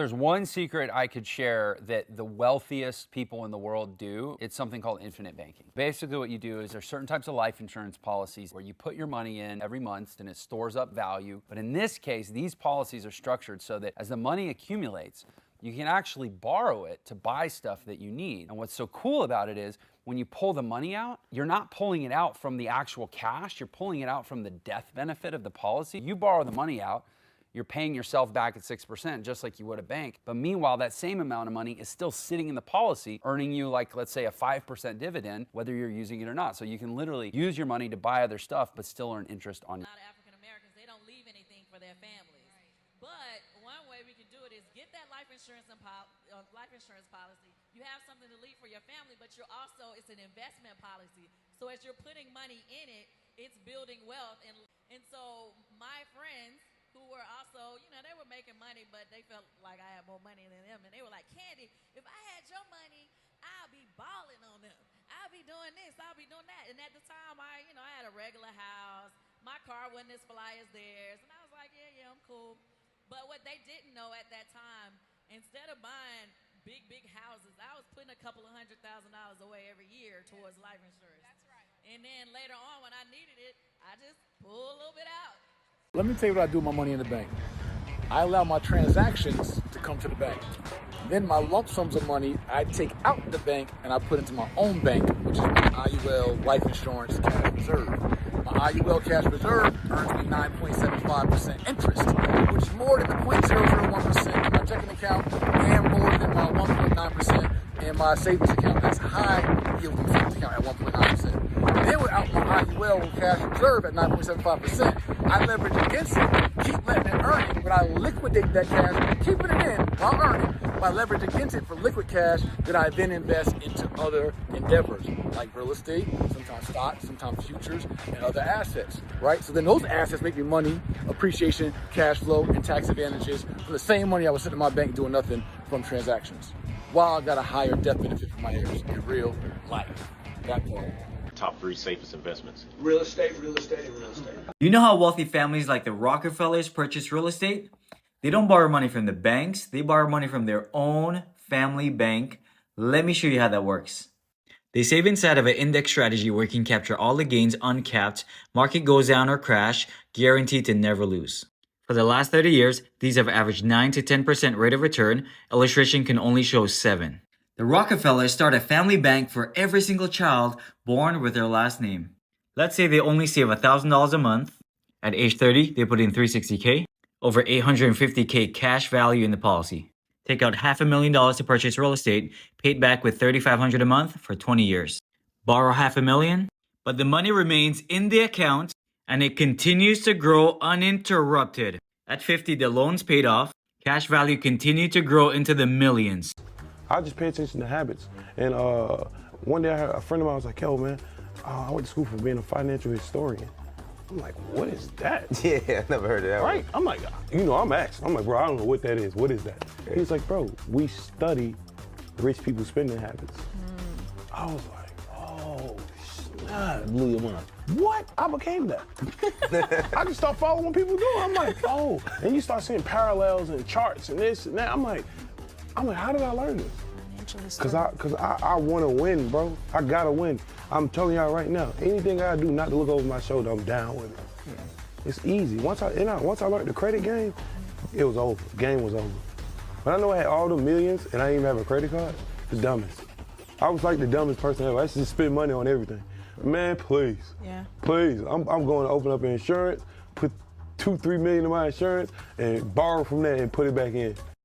There's one secret I could share that the wealthiest people in the world do. It's something called infinite banking. Basically what you do is there's certain types of life insurance policies where you put your money in every month and it stores up value. But in this case, these policies are structured so that as the money accumulates, you can actually borrow it to buy stuff that you need. And what's so cool about it is when you pull the money out, you're not pulling it out from the actual cash, you're pulling it out from the death benefit of the policy. You borrow the money out, you're paying yourself back at 6%, just like you would a bank. But meanwhile, that same amount of money is still sitting in the policy, earning you like, let's say, a 5% dividend, whether you're using it or not. So you can literally use your money to buy other stuff, but still earn interest on it. A lot of African Americans, they don't leave anything for their families. But one way we can do it is get that life insurance policy. You have something to leave for your family, but you're also, it's an investment policy. So as you're putting money in it, it's building wealth. And so my friends, who were also, they were making money, but they felt like I had more money than them. And they were like, Candy, if I had your money, I'll be balling on them. I'll be doing this, I'll be doing that. And at the time, I had a regular house. My car wasn't as fly as theirs. And I was like, yeah, I'm cool. But what they didn't know at that time, instead of buying big houses, I was putting a couple of $100,000 away every year towards life insurance. That's right. And then later on, when I needed it, I just pulled a little bit out. Let me tell you what I do with my money in the bank. I allow my transactions to come to the bank. Then my lump sums of money, I take out the bank and I put into my own bank, which is my IUL Life Insurance Cash Reserve. My IUL Cash Reserve earns me 9.75% interest, which is more than the 0.001% in my checking account and more than my 1.9% in my savings account. That's high yielding savings account at 1.9%. Then without my IUL Cash Reserve at 9.75%, I leverage against it, keep letting it earn it, but I liquidate that cash, keeping it in while earning, but I leverage against it for liquid cash that I then invest into other endeavors, like real estate, sometimes stocks, sometimes futures, and other assets, right? So then those assets make me money, appreciation, cash flow, and tax advantages from the same money I was sitting in my bank doing nothing from transactions, while I got a higher death benefit for my heirs in real life. That part. Top 3 safest investments. Real estate, and real estate. You know how wealthy families like the Rockefellers purchase real estate? They don't borrow money from the banks, they borrow money from their own family bank. Let me show you how that works. They save inside of an index strategy where you can capture all the gains uncapped, market goes down or crash, guaranteed to never lose. For the last 30 years, these have averaged 9 to 10% rate of return. Illustration can only show 7. The Rockefellers start a family bank for every single child born with their last name. Let's say they only save $1,000 a month. At age 30, they put in $360K, over $850K cash value in the policy. Take out $500,000 to purchase real estate, paid back with $3,500 a month for 20 years. Borrow $500,000, but the money remains in the account and it continues to grow uninterrupted. At 50, the loan's paid off. Cash value continued to grow into the millions. I just pay attention to habits. And one day I heard a friend of mine was like, yo, man, I went to school for being a financial historian. I'm like, what is that? Yeah, I never heard of that. Right? I'm like, I'm asked. I'm like, bro, I don't know what that is. What is that? He's like, bro, we study rich people's spending habits. I was like, oh, snap. Blew your mind. What? I became that. I just start following what people do. I'm like, oh. And you start seeing parallels and charts and this and that. I'm like, how did I learn this? Cause I want to win, bro. I gotta win. I'm telling y'all right now, anything I do not to look over my shoulder, I'm down with it. Yeah. It's easy. Once I learned the credit game, it was over. Game was over. But I know I had all the millions and I didn't even have a credit card. The dumbest. I was like the dumbest person ever. I used to just spend money on everything. Man, please. Yeah. Please. I'm going to open up an insurance, put $2-3 million in my insurance, and borrow from that and put it back in.